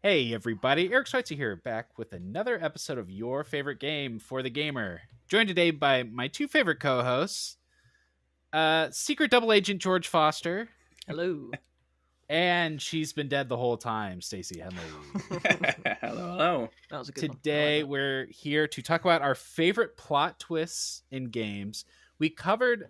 Hey everybody, Eric Schweitzer here, back with another episode of Your Favorite Game for the Gamer. Joined today by my two favorite co-hosts, Secret Double Agent George Foster, Hello. and she's been dead the whole time, Stacey Henley. Hello. That was a good Today one. we're here to talk about our favorite plot twists in games. We covered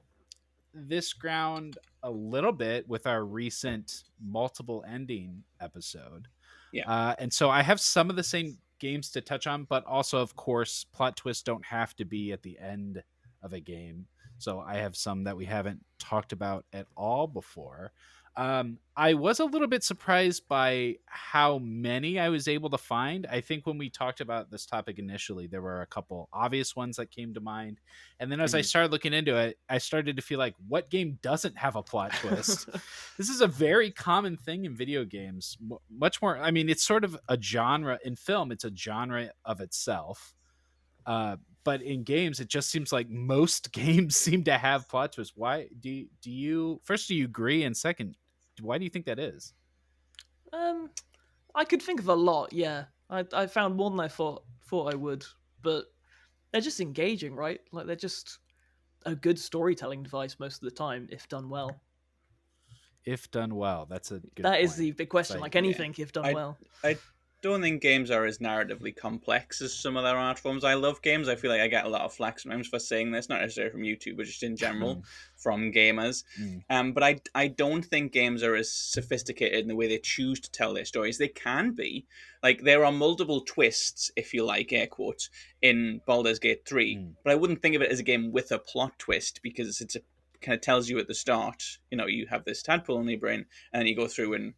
this ground a little bit with our recent multiple ending episode. Yeah. And so I have some of the same games to touch on, but also, of course, plot twists don't have to be at the end of a game. So I have some that we haven't talked about at all before. I was a little bit surprised by how many I was able to find. I think when we talked about this topic initially, there were a couple obvious ones that came to mind. And then as I started looking into it, I started to feel like, what game doesn't have a plot twist? This is a very common thing in video games. Much more, I mean, it's sort of a genre. In film, it's a genre of itself. But in games, it just seems like most games seem to have plot twists. Why do you first, do you agree? And second, why do you think that is? I could think of a lot. Yeah, I found more than I thought I would, but they're just engaging, right? Like they're just a good storytelling device most of the time if done well. If done well, that's a good That point. is the big question. Like anything, if done I- well. I don't think games are as narratively complex as some other art forms. I love games. I feel like I get a lot of flack sometimes for saying this, not necessarily from YouTube, but just in general from gamers. But I don't think games are as sophisticated in the way they choose to tell their stories. They can be. Like, there are multiple twists, if you like, air quotes, in Baldur's Gate 3. But I wouldn't think of it as a game with a plot twist because it's kind of tells you at the start, you have this tadpole in your brain, and then you go through and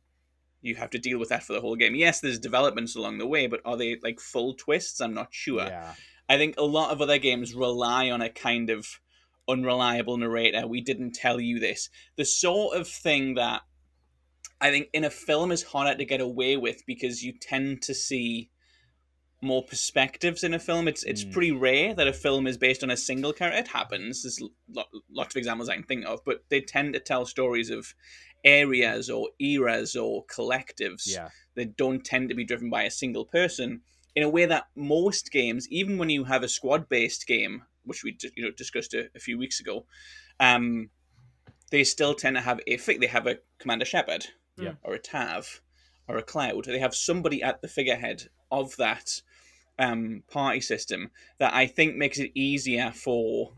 you have to deal with that for the whole game. Yes, there's developments along the way, but are they like full twists? I'm not sure. Yeah. I think a lot of other games rely on a kind of unreliable narrator. We didn't tell you this. The sort of thing that I think in a film is harder to get away with because you tend to see more perspectives in a film. It's pretty rare that a film is based on a single character. It happens. There's lots of examples I can think of, but they tend to tell stories of areas or eras or collectives that don't tend to be driven by a single person in a way that most games, even when you have a squad-based game, which we discussed a few weeks ago, they still tend to have they have a Commander Shepard or a Tav or a Cloud. They have somebody at the figurehead of that party system that I think makes it easier for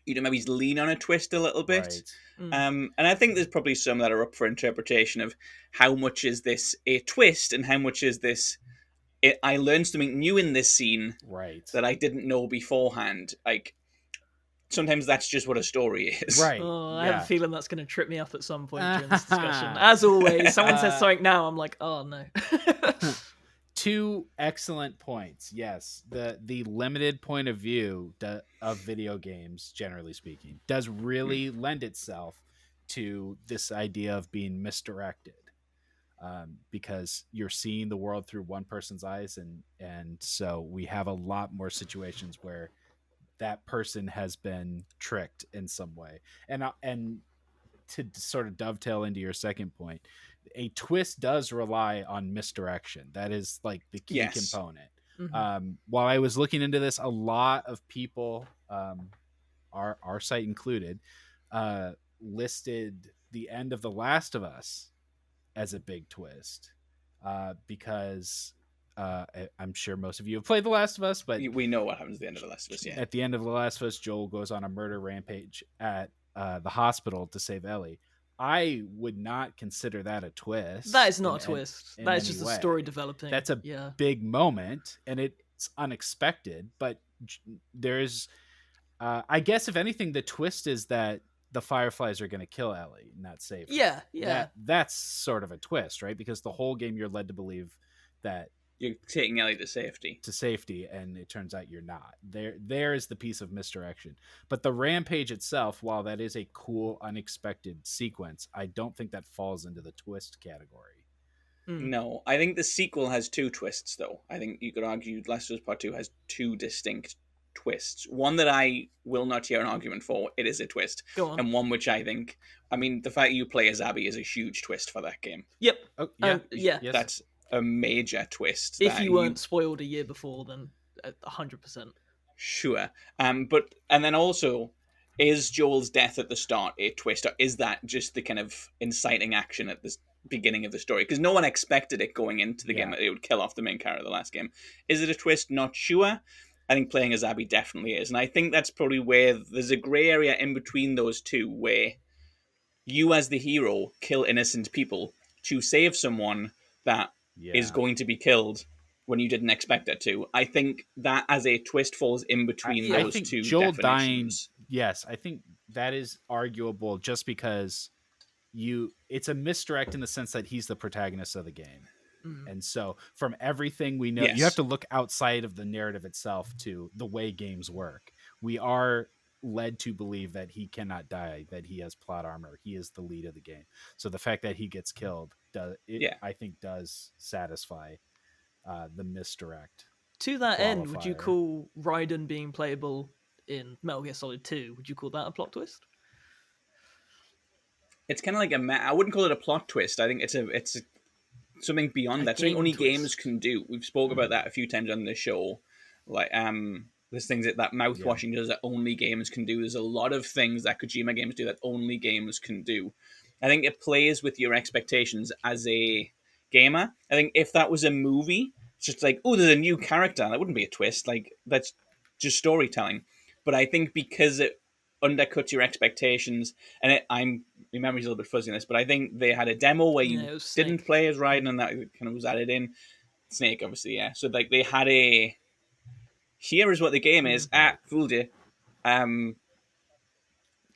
you to maybe lean on a twist a little bit. And I think there's probably some that are up for interpretation of how much is this a twist and how much is this I learned something new in this scene that I didn't know beforehand. Like, sometimes that's just what a story is. Right. I have a feeling that's going to trip me up at some point during this discussion. As always, someone says something now, I'm like, oh no. Two excellent points. Yes, the limited point of view of video games, generally speaking, does really lend itself to this idea of being misdirected, because you're seeing the world through one person's eyes, and so we have a lot more situations where that person has been tricked in some way. And to sort of dovetail into your second point, a twist does rely on misdirection. That is like the key component. While I was looking into this, a lot of people, our site included, listed the end of The Last of Us as a big twist, because I'm sure most of you have played The Last of Us, but we know what happens at the end of The Last of Us. At the end of The Last of Us, Joel goes on a murder rampage at the hospital to save Ellie. I would not consider that a twist. That is not a twist. That is just a story developing. That's a big moment, and it's unexpected. But there's, I guess, if anything, the twist is that the Fireflies are going to kill Ellie, not save her. Yeah. That's sort of a twist, right? Because the whole game you're led to believe that you're taking Ellie to safety, and it turns out you're not. There is the piece of misdirection. But the rampage itself, while that is a cool, unexpected sequence, I don't think that falls into the twist category. No, I think the sequel has two twists, though. I think you could argue Last of Us Part 2 has two distinct twists. One that I will not hear an argument for, it is a twist. Go on. And one which I think, the fact you play as Abby is a huge twist for that game. Yep. Oh, yeah. Yeah. Yes. That's a major twist. If that you weren't spoiled a year before, then 100%. Sure. And then also, is Joel's death at the start a twist, or is that just the kind of inciting action at the beginning of the story? Because no one expected it going into the game that it would kill off the main character of the last game. Is it a twist? Not sure. I think playing as Abby definitely is. And I think that's probably where there's a grey area in between those two, where you as the hero kill innocent people to save someone that is going to be killed when you didn't expect it to. I think that as a twist falls in between those two Joel definitions. dying, yes, I think that is arguable just because it's a misdirect in the sense that he's the protagonist of the game. And so from everything we know, you have to look outside of the narrative itself to the way games work. We are led to believe that he cannot die, that he has plot armor. He is the lead of the game. So the fact that he gets killed, I think, does satisfy the misdirect. To that end, would you call Raiden being playable in Metal Gear Solid 2, would you call that a plot twist? It's kind of like I wouldn't call it a plot twist. I think it's something beyond that. Something only games can do. We've spoke about that a few times on the show. Like, there's things that mouth-washing does that only games can do. There's a lot of things that Kojima games do that only games can do. I think it plays with your expectations as a gamer. I think if that was a movie, it's just like, oh, there's a new character. That wouldn't be a twist. Like, that's just storytelling. But I think because it undercuts your expectations, and my memory's a little bit fuzzy on this, but I think they had a demo where you didn't play as Raiden, and that kind of was added in. Snake, obviously, yeah. So like they had here is what the game is. Fooled you. I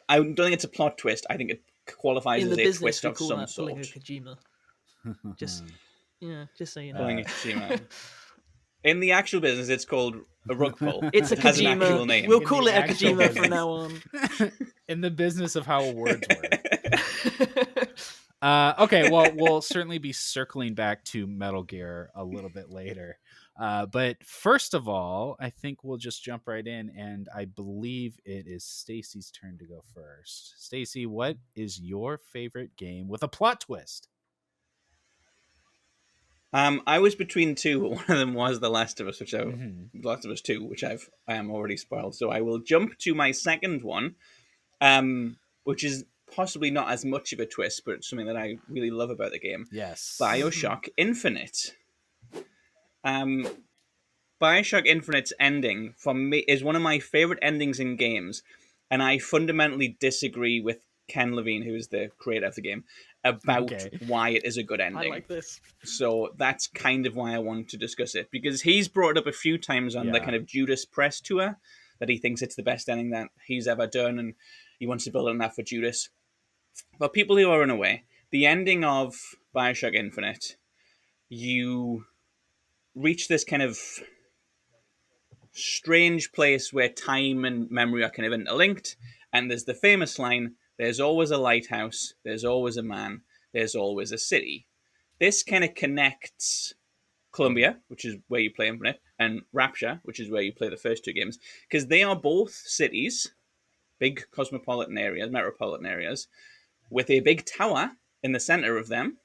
don't think it's a plot twist. I think it qualifies as a twist of some sort. Kojima. Just so you know. Pulling a Kojima. In the actual business, it's called a rug pull. It's a Kojima. Has an actual name. We'll call it a Kojima from now on. In the business of how words work. Okay, well, we'll certainly be circling back to Metal Gear a little bit later. But first of all, I think we'll just jump right in, and I believe it is Stacy's turn to go first. Stacy, what is your favorite game with a plot twist? I was between two, but one of them was The Last of Us, Last of Us 2, which I am already spoiled. So I will jump to my second one, which is possibly not as much of a twist, but something that I really love about the game. Yes. BioShock Infinite. BioShock Infinite's ending, for me, is one of my favorite endings in games, and I fundamentally disagree with Ken Levine, who is the creator of the game, about why it is a good ending. I like this. So that's kind of why I want to discuss it, because he's brought it up a few times on the kind of Judas press tour, that he thinks it's the best ending that he's ever done, and he wants to build on that for Judas. For people who are unaware, the ending of BioShock Infinite, you reach this kind of strange place where time and memory are kind of interlinked, and there's the famous line, "There's always a lighthouse, there's always a man, there's always a city." This kind of connects Columbia, which is where you play Infinite, and Rapture, which is where you play the first two games, because they are both cities, big cosmopolitan areas, metropolitan areas, with a big tower in the center of them,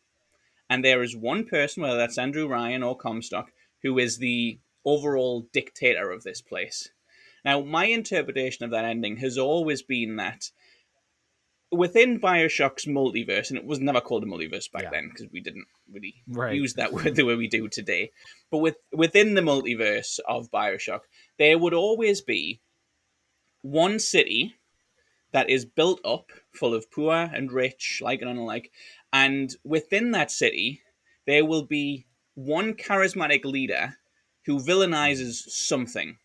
and there is one person, whether that's Andrew Ryan or Comstock, who is the overall dictator of this place. Now, my interpretation of that ending has always been that within BioShock's multiverse, and it was never called a multiverse back then because we didn't really use that word the way we do today, but within the multiverse of BioShock, there would always be one city that is built up full of poor and rich, like and unlike, and within that city, there will be one charismatic leader who villainizes something,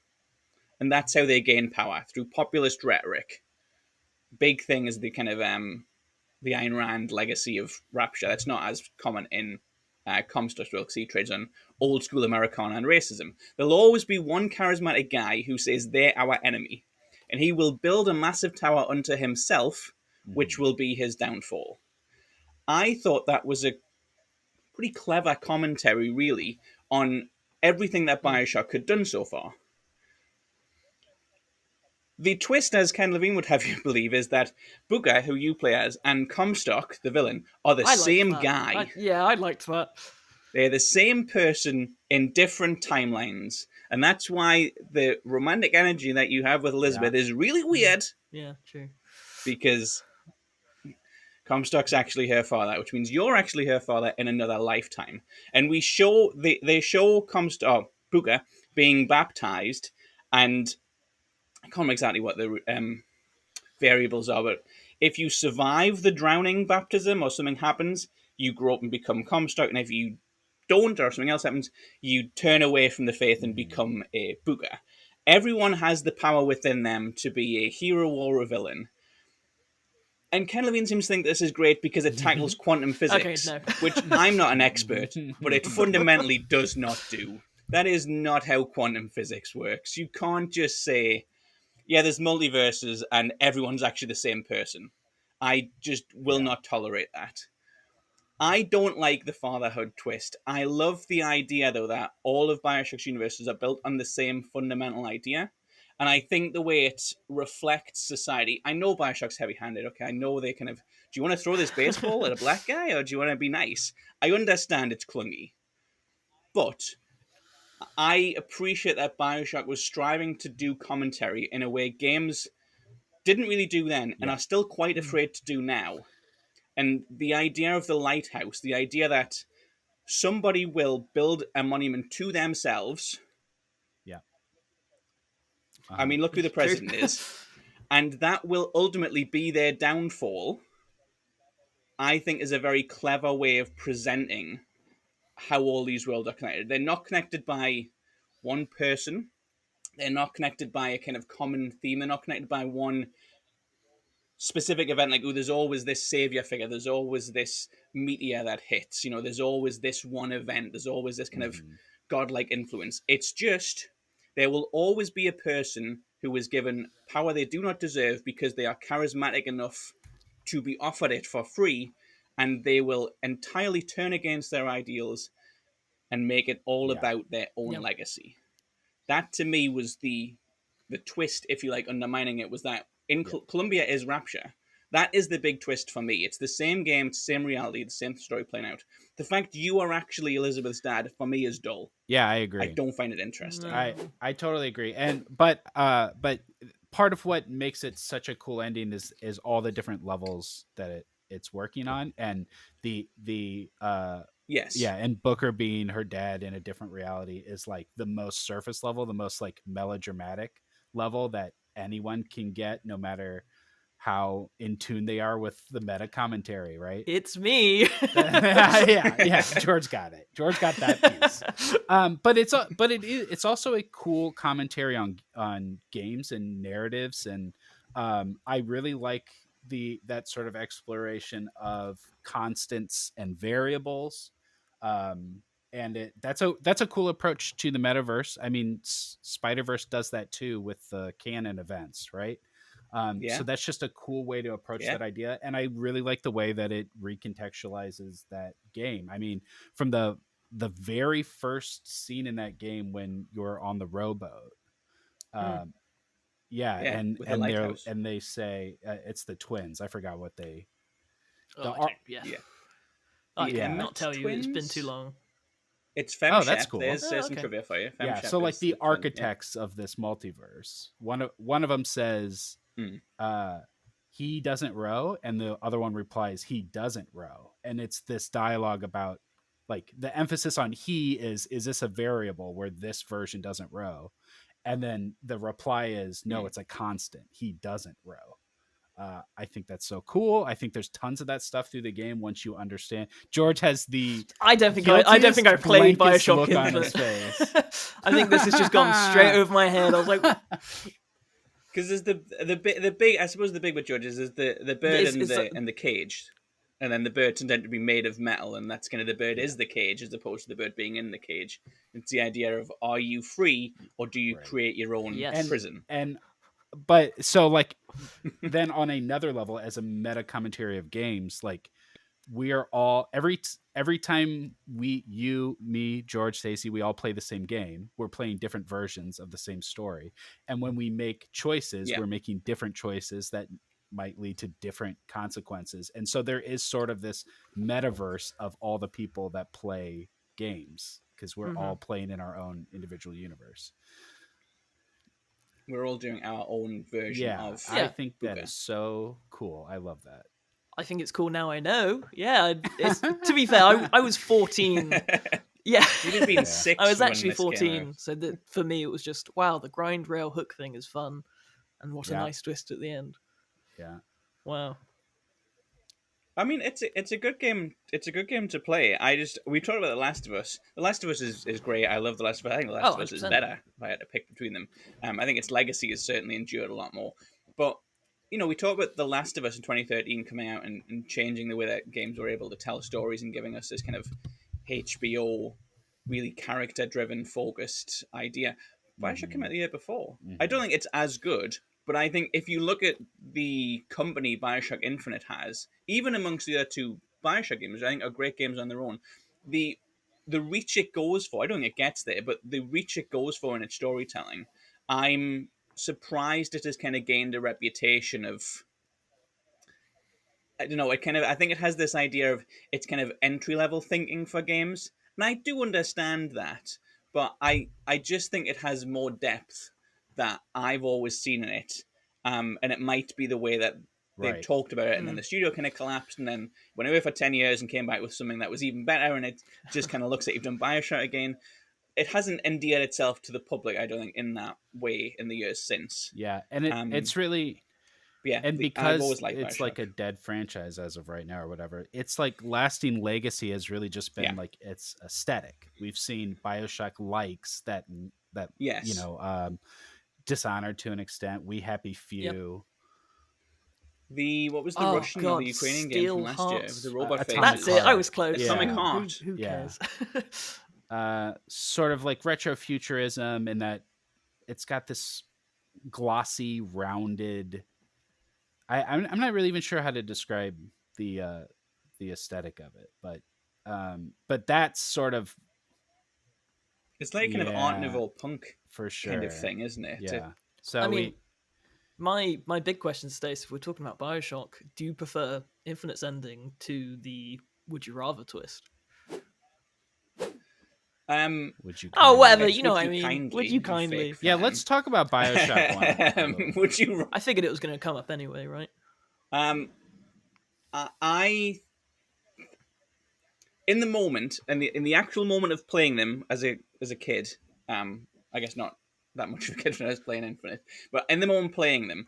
and that's how they gain power, through populist rhetoric. Big thing is the kind of the Ayn Rand legacy of Rapture. That's not as common in Comstock's world, because he trades on old school Americana and racism. There'll always be one charismatic guy who says they're our enemy, and he will build a massive tower unto himself, which will be his downfall. I thought that was a pretty clever commentary, really, on everything that BioShock had done so far. The twist, as Ken Levine would have you believe, is that Booker, who you play as, and Comstock, the villain, are the same guy. I liked that. They're the same person in different timelines. And that's why the romantic energy that you have with Elizabeth is really weird, Yeah, true. because Comstock's actually her father, which means you're actually her father in another lifetime. And they show Comstock, Puka, being baptized, and I can't remember exactly what the variables are, but if you survive the drowning baptism or something happens, you grow up and become Comstock, and if you don't or something else happens, you turn away from the faith and become a Puka. Everyone has the power within them to be a hero or a villain. And Ken Levine seems to think this is great because it tackles quantum physics, no. which I'm not an expert, but it fundamentally does not do. That is not how quantum physics works. You can't just say, yeah, there's multiverses and everyone's actually the same person. I just will not tolerate that. I don't like the fatherhood twist. I love the idea, though, that all of Bioshock's universes are built on the same fundamental idea. And I think the way it reflects society, I know Bioshock's heavy-handed, okay? I know they kind of, do you want to throw this baseball at a black guy, or do you want to be nice? I understand it's clungy. But I appreciate that Bioshock was striving to do commentary in a way games didn't really do then, and are still quite afraid to do now. And the idea of the lighthouse, the idea that somebody will build a monument to themselves. Yeah. I mean, look who the president is. And that will ultimately be their downfall, I think is a very clever way of presenting how all these worlds are connected. They're not connected by one person. They're not connected by a kind of common theme. They're not connected by one specific event, like, oh, there's always this savior figure, there's always this meteor that hits, there's always this one event, there's always this kind of godlike influence. It's just there will always be a person who is given power they do not deserve because they are charismatic enough to be offered it for free, and they will entirely turn against their ideals and make it all about their own legacy. That to me was the twist, if you like, undermining it, was that in Columbia is Rapture. That is the big twist for me. It's the same game, it's the same reality, the same story playing out. The fact you are actually Elizabeth's dad, for me, is dull. Yeah, I agree. I don't find it interesting. I totally agree. But part of what makes it such a cool ending is all the different levels that it's working on, and the yes, yeah, and Booker being her dad in a different reality is like the most surface level, the most like melodramatic level that anyone can get, no matter how in tune they are with the meta commentary, right? It's me. yeah. George got it. George got that piece. But it's also a cool commentary on games and narratives, and I really like that sort of exploration of constants and variables. And that's a cool approach to the metaverse. I mean, Spider-Verse does that too with the canon events, right? So that's just a cool way to approach that idea, and I really like the way that it recontextualizes that game. I mean, from the very first scene in that game when you're on the rowboat, and they say it's the twins. I forgot what they. I cannot tell you. It's been too long. It's FemShep. That's cool. There's some trivia for you. FemShep so like the architects of this multiverse. One of them says, he doesn't row, and the other one replies, he doesn't row. And it's this dialogue about, like, the emphasis on he is this a variable where this version doesn't row? And then the reply is, no, it's a constant. He doesn't row. I think that's so cool. I think there's tons of that stuff through the game once you understand. George has the I don't think I played Bioshock on his face. I think this has just gone straight over my head. I was like, because there's the big. I suppose the big with George is the bird and the cage, and then the bird turns out to be made of metal, and that's kind of the bird is the cage as opposed to the bird being in the cage. It's the idea of, are you free or do you create your own prison? But so, like, then on another level, as a meta commentary of games, like, we are all every time you, me, George, Stacey, we all play the same game. We're playing different versions of the same story, and when we make choices, we're making different choices that might lead to different consequences. And so there is sort of this metaverse of all the people that play games because we're Mhm. all playing in our own individual universe. We're all doing our own version Yeah, of I Yeah. think that Puka. is so cool. I love that. I think it's cool now I know. Yeah, it's to be fair, I was 14. Yeah. You'd have been Yeah. 6 I was when actually this came 14, out. so that for me it was just wow, the grind rail hook thing is fun, and what a Yeah. nice twist at the end. Yeah. Wow. I mean, it's a good game. It's a good game to play. We talked about The Last of Us. The Last of Us is great. I love The Last of Us. I think The Last Oh, of Us is 100%. better if I had to pick between them. I think its legacy has certainly endured a lot more. But we talked about The Last of Us in 2013 coming out and changing the way that games were able to tell stories and giving us this kind of HBO, really character-driven, focused idea. Bioshock came out the year before. I don't think it's as good, but I think if you look at the company Bioshock Infinite has, even amongst the other two Bioshock games, I think are great games on their own, the reach it goes for, I don't think it gets there, but the reach it goes for in its storytelling, I'm surprised it has kind of gained a reputation of, I don't know, I think it has this idea of it's kind of entry level thinking for games. And I do understand that, but I just think it has more depth that I've always seen in it. And it might be the way that they've Right. talked about it, and then the studio kind of collapsed, and then went away for 10 years and came back with something that was even better, and it just kind of looks like you've done Bioshock again. It hasn't endeared itself to the public, I don't think, in that way in the years since. Yeah, and Um, it's really, Yeah, and I've because always liked it's Bioshock. like a dead franchise as of right now or whatever, it's like lasting legacy has really just been Yeah. like its aesthetic. We've seen Bioshock likes that Yes. Dishonored to an extent. We Happy Few. What was the Oh Russian or god, the Ukrainian game Steel from last year? It was Hearts. the robot Atomic That's faces. it. I Heart. was close. Atomic Yeah. Heart. Who Yeah. cares? Sort of like retrofuturism in that it's got this glossy, rounded. I'm not really even sure how to describe the aesthetic of it, but that's sort of It's like kind of Art Nouveau punk for sure kind of thing, isn't it? Yeah. So I mean, my big question, Stace, if we're talking about Bioshock, do you prefer Infinite's ending to the Would You Rather twist? would you? Oh, whatever. It's You know Would what I You mean. Kindly, Would you you kindly? fake Yeah, fan. let's talk about Bioshock One. Would you? I figured it was going to come up anyway, right? I in the moment, in the actual moment of playing them as a kid, I guess not that much of a kid when I was playing Infinite, but in the moment playing them,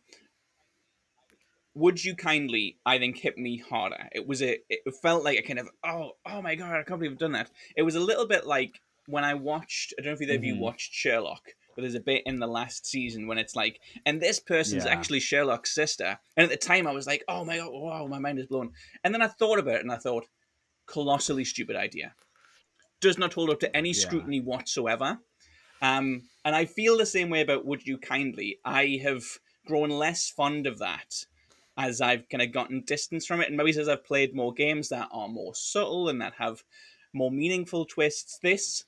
Would You Kindly, I think, hit me harder. It felt like a kind of, oh my god, I can't believe I've done that. It was a little bit like when I watched, I don't know if either of you watched Sherlock, but there's a bit in the last season when it's like, and this person's Yeah. actually Sherlock's sister. And at the time I was like, oh my god, wow, my mind is blown. And then I thought about it and I thought, colossally stupid idea. Does not hold up to any scrutiny whatsoever. And I feel the same way about Would You Kindly. I have grown less fond of that as I've kind of gotten distance from it, and maybe as I've played more games that are more subtle and that have more meaningful twists. This,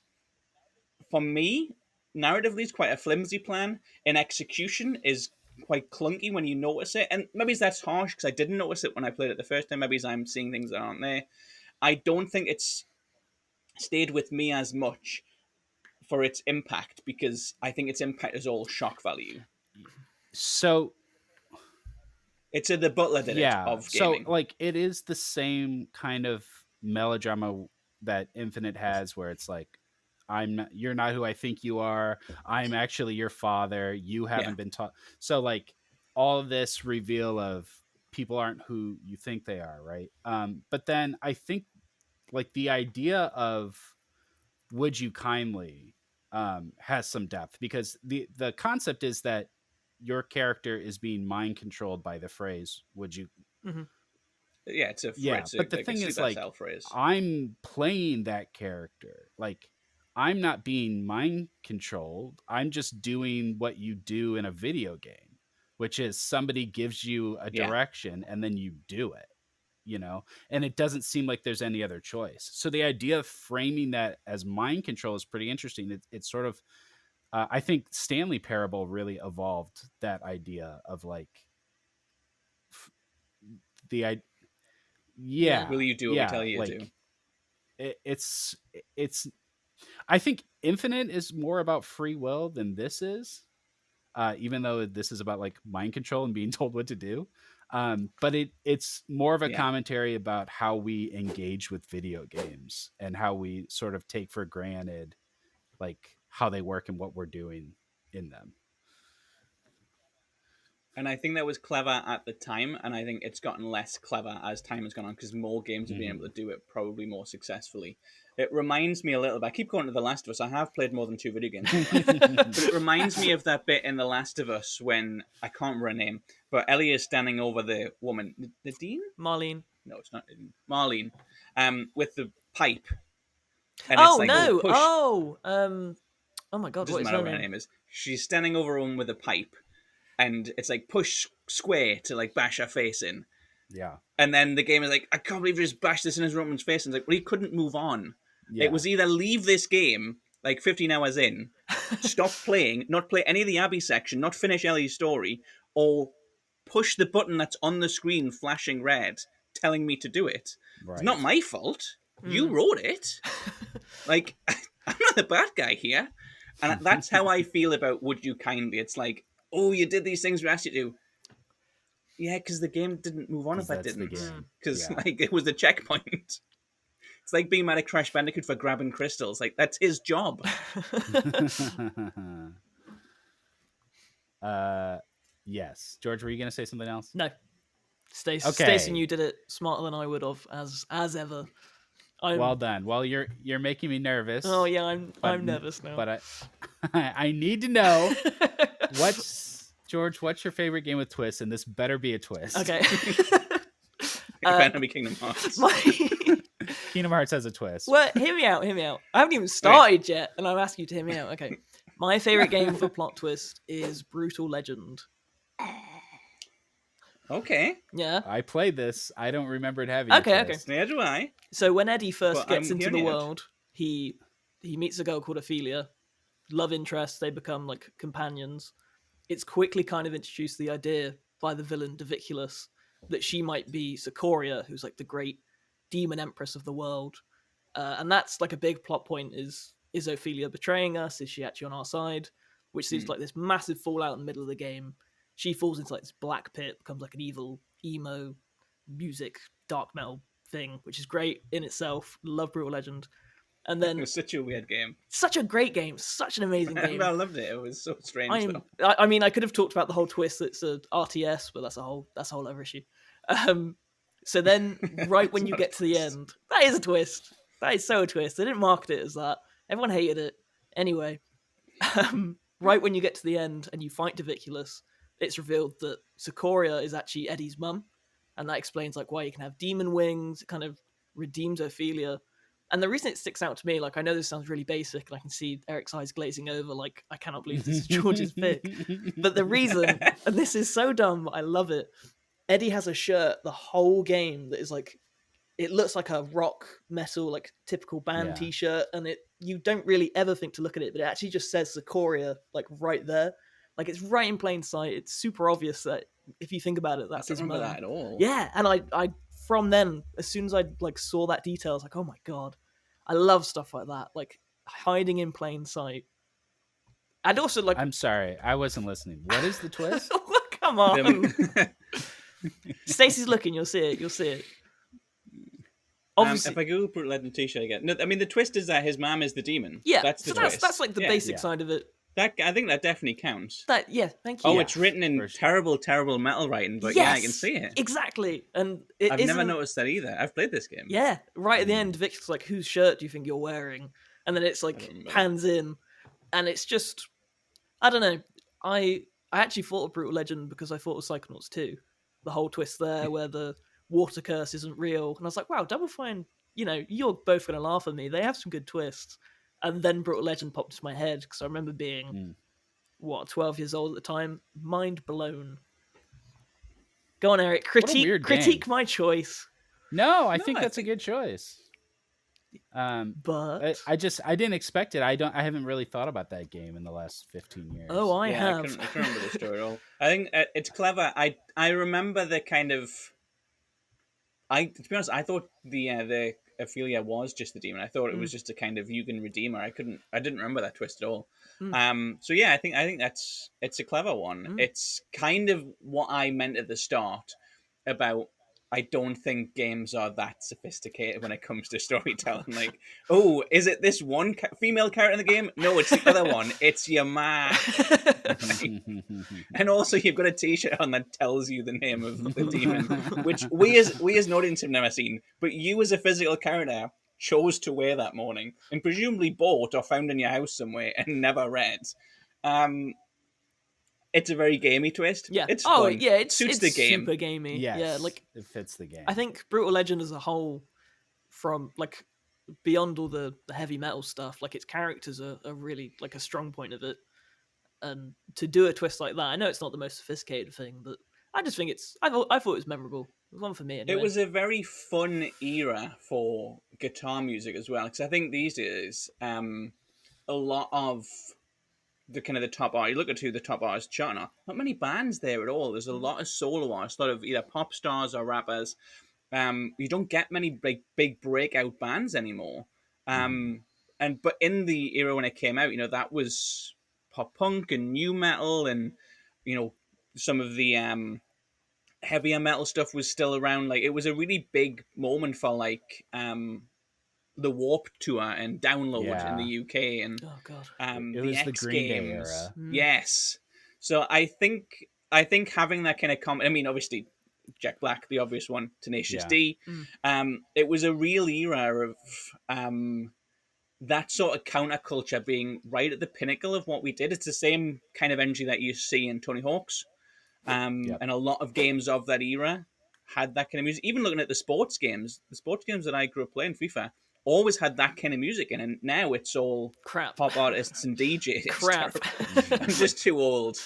for me, narratively is quite a flimsy plan. In execution is quite clunky when you notice it, and maybe that's harsh because I didn't notice it when I played it the first time. Maybe I'm seeing things that aren't there. I don't think it's stayed with me as much for its impact because I think its impact is all shock value. So It's the Butler did it of gaming. So like it is the same kind of melodrama that Infinite has, where it's like, you're not who I think you are. I'm actually your father. You haven't been taught. So like all of this reveal of people aren't who you think they are, right? But then I think like the idea of Would You Kindly has some depth because the concept is that your character is being mind controlled by the phrase "Would you?" Yeah, it's a but the thing is, like, I'm playing that character. Like, I'm not being mind controlled. I'm just doing what you do in a video game, which is somebody gives you a direction and then you do it. And it doesn't seem like there's any other choice. So the idea of framing that as mind control is pretty interesting. It's sort of, I think Stanley Parable really evolved that idea of like will you do what we tell you to? it's I think Infinite is more about free will than this is, even though this is about like mind control and being told what to do. But it's more of a Yeah. commentary about how we engage with video games and how we sort of take for granted like how they work and what we're doing in them. And I think that was clever at the time, and I think it's gotten less clever as time has gone on because more games have been able to do it probably more successfully. It reminds me a little bit. I keep going to The Last of Us. I have played more than 2 video games, but it reminds me of that bit in The Last of Us when I can't remember her name, but Ellie is standing over the woman, Nadine? Marlene. No, it's not Nadine. Marlene, with the pipe. And Oh it's like, no! push. Oh, oh my god! Doesn't What is matter her what her name? name is. She's standing over a woman with a pipe, and it's like push square to like bash her face in. Yeah. And then the game is like, I can't believe you just bashed this in his woman's face. And it's like, well, he couldn't move on. Yeah. It was either leave this game like 15 hours in, stop playing, not play any of the Abby section, not finish Ellie's story, or push the button that's on the screen flashing red, telling me to do it. Right. It's not my fault. You Mm. wrote it. Like, I'm not the bad guy here. And that's how I feel about Would You Kindly. It's like, oh, you did these things we asked you to. Yeah, because the game didn't move on if I That's the didn't. game. Because Yeah. like it was the checkpoint. It's like being mad at Crash Bandicoot for grabbing crystals. Like that's his job. Yes. George, were you going to say something else? No, Stacey, Okay. Stacey, you did it smarter than I would have, as ever. Well done. Well, you're making me nervous. Oh yeah, I'm but- nervous now. But I need to know George, what's your favorite game with twists? And this better be a twist. Okay. It better be Kingdom Hearts. Kingdom Hearts has a twist. Well, hear me out. I haven't even started yet, and I'm asking you to hear me out. Okay. My favorite game for plot twist is Brutal Legend. Okay. Yeah. I played this. I don't remember it having Okay, a okay. twist. Neither do I. So when Eddie first Well, gets I'm into the hearing it. world, he meets a girl called Ophelia. Love interest, they become like companions. It's quickly kind of introduced the idea by the villain Diviculus that she might be Sikoria, who's like the great demon empress of the world. And that's like a big plot point is Ophelia betraying us? Is she actually on our side? Which seems like this massive fallout in the middle of the game. She falls into like this black pit, becomes like an evil emo music dark metal thing, which is great in itself. Love Brutal Legend. And It then was such a weird game. such a great game, such an amazing game. I loved it. It was so strange. though. I mean, I could have talked about the whole twist that's a RTS, but that's a whole other issue. So then, right when It's you not a get to the twist. end, that is a twist. That is so a twist. They didn't market it as that. Everyone hated it. Anyway, right when you get to the end and you fight Diviculus, it's revealed that Sikoria is actually Eddie's mum, and that explains like why you can have demon wings. It kind of redeems Ophelia. And the reason it sticks out to me, like I know this sounds really basic, and I can see Eric's eyes glazing over, like I cannot believe this is George's pick. But the reason, and this is so dumb, but I love it. Eddie has a shirt the whole game that is like, it looks like a rock metal, like typical band Yeah. T-shirt, and you don't really ever think to look at it, but it actually just says Sikoria like right there, like it's right in plain sight. It's super obvious that if you think about it, I that's don't his remember mum. that at all. Yeah, and I from then, as soon as I like saw that detail, I was like, oh my god, I love stuff like that, like hiding in plain sight. And also, like, I'm sorry, I wasn't listening. What is the twist? come I on, mean, Stacey's looking. You'll see it. You'll see it. if Obviously, I Google Brutal Legend T-shirt again, no, I mean the twist is that his mom is the demon. yeah. that's the so twist. that's like the Yeah. basic Yeah. side of it. That I think that definitely counts. That thank you. Oh, Yeah, it's written in for sure. terrible, terrible metal writing, but yeah, I can see it. Exactly, and it I've never isn't- noticed that either. I've played this game. Yeah, right at the end, Victor's like, "Whose shirt do you think you're wearing?" And then it's I like don't remember. pans in, and it's just, I don't know. I actually thought of Brutal Legend because I thought of Psychonauts 2. The whole twist there, where the water curse isn't real, and I was like, "Wow, Double Fine, you're both gonna laugh at me. They have some good twists." And then Brutal Legend popped into my head because I remember being 12 years old at the time, mind blown. Go on, Eric. weird Critique game. my choice. No, I No, think I that's think- a good choice. But I didn't expect it. I haven't really thought about that game in the last 15 years. oh, I Yeah, have. I can't remember the story at all. I think it's clever. I remember the kind of. To be honest, I thought the Ophelia was just the demon. I thought it was just a kind of Yugen redeemer. I didn't remember that twist at all. So yeah, I think it's a clever one. It's kind of what I meant at the start about. I don't think games are that sophisticated when it comes to storytelling. Like, oh, is it this one female character in the game? No, it's the other one. It's your ma. And also, you've got a T-shirt on that tells you the name of the demon, which we as an audience have never seen. But you, as a physical character, chose to wear that morning, and presumably bought or found in your house somewhere and never read. It's a very gamey twist. Yeah. It's oh, fun. yeah. It's Suits the game. super gamey. Yes, Yeah. Like it fits the game. I think Brutal Legend as a whole, from like beyond all the heavy metal stuff, like its characters are really like a strong point of it. And to do a twist like that, I know it's not the most sophisticated thing, but I just think I thought it was memorable. It was one for me anyway. It was a very fun era for guitar music as well, because I think these days a lot of the kind of the top art. You look at who the top artists charting are. Not many bands there at all. There's a lot of solo artists, a lot of either pop stars or rappers. You don't get many big breakout bands anymore. But in the era when it came out, that was pop punk and new metal, and some of the heavier metal stuff was still around. Like, it was a really big moment for like the Warped Tour and Download in the UK, and oh god, it the was X the Green Day Games. era. Yes, so I think having that kind of I mean, obviously Jack Black, the obvious one, Tenacious D. It was a real era of that sort of counterculture being right at the pinnacle of what we did. It's the same kind of energy that you see in Tony Hawk's, and a lot of games of that era had that kind of music. Even looking at the sports games that I grew up playing, FIFA, always had that kind of music in, and now it's all crap pop artists and DJs. Crap. I'm just too old.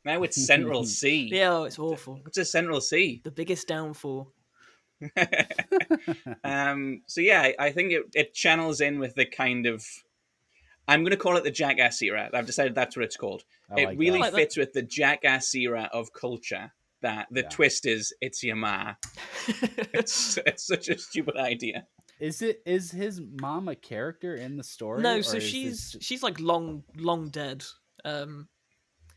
Now it's Central C. Yeah, it's awful. What's a Central C? The biggest downfall. So yeah, I think it channels in with the kind of, I'm going to call it the Jackass era. I've decided that's what it's called. It really fits with the Jackass era of culture. That the twist is it's your ma. It's such a stupid idea. Is his mom a character in the story? No, so she's like long dead.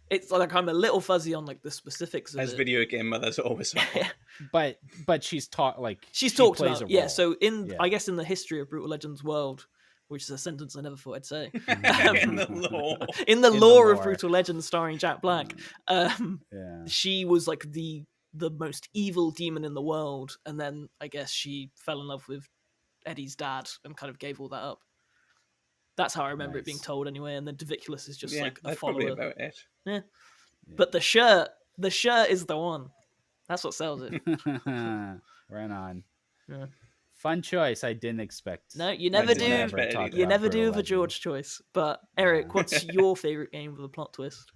It's like I'm a little fuzzy on like the specifics of As it. video game mothers always are. but she's taught like she's she talked plays about a role. So I guess in the history of Brutal Legends world, which is a sentence I never thought I'd say. In the lore. In the lore of Brutal Legends starring Jack Black, Yeah. she was like the most evil demon in the world, and then I guess she fell in love with Eddie's dad and kind of gave all that up. That's how I remember it being told anyway, and then Diviculus is just like a that's follower. probably about it. Yeah. But the shirt is the one. That's what sells it. Right on. Yeah. Fun choice. I didn't expect. No, you never do. You never do the Legend. George choice. But Eric, what's your favorite game with a plot twist?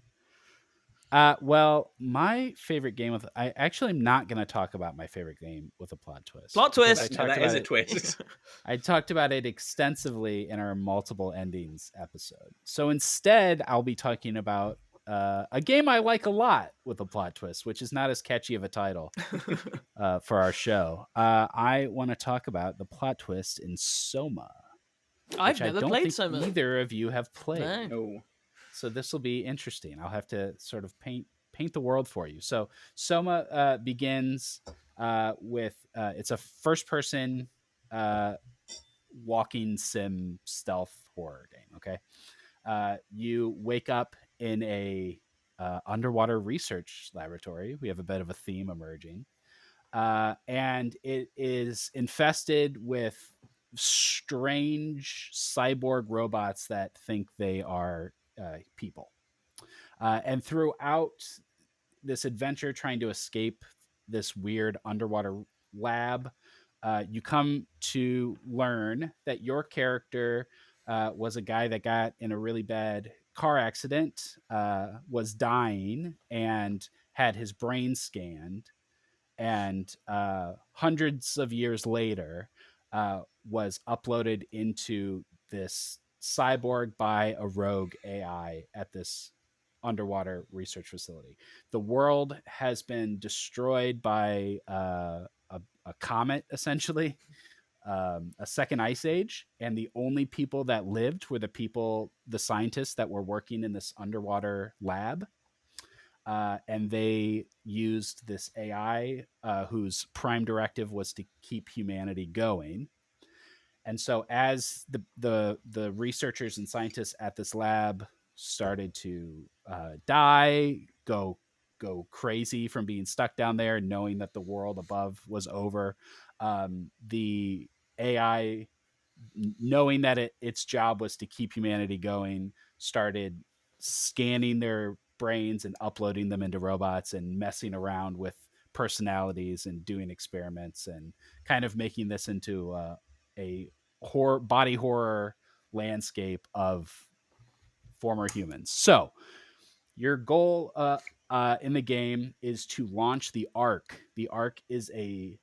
Well, my favorite game with I actually am not going to talk about my favorite game with a plot twist. Plot twist. That is a twist. I talked about it extensively in our multiple endings episode. So instead, I'll be talking about a game I like a lot with a plot twist, which is not as catchy of a title for our show. I want to talk about the plot twist in Soma. I've never played Soma. Either of you have played. No. So this will be interesting. I'll have to sort of paint the world for you. So Soma begins with it's a first-person walking sim stealth horror game. Okay, you wake up in a underwater research laboratory. We have a bit of a theme emerging, and it is infested with strange cyborg robots that think they are people. And throughout this adventure, trying to escape this weird underwater lab, you come to learn that your character was a guy that got in a really bad car accident, was dying, and had his brain scanned, and hundreds of years later was uploaded into this cyborg by a rogue AI at this underwater research facility. The world has been destroyed by a comet, essentially, a second ice age, and the only people that lived were the scientists that were working in this underwater lab. And they used this AI whose prime directive was to keep humanity going. And so as the researchers and scientists at this lab started to die, go crazy from being stuck down there, knowing that the world above was over, the AI, knowing that its job was to keep humanity going, started scanning their brains and uploading them into robots and messing around with personalities and doing experiments and kind of making this into a body horror landscape of former humans. So your goal in the game is to launch the Ark. The Ark is a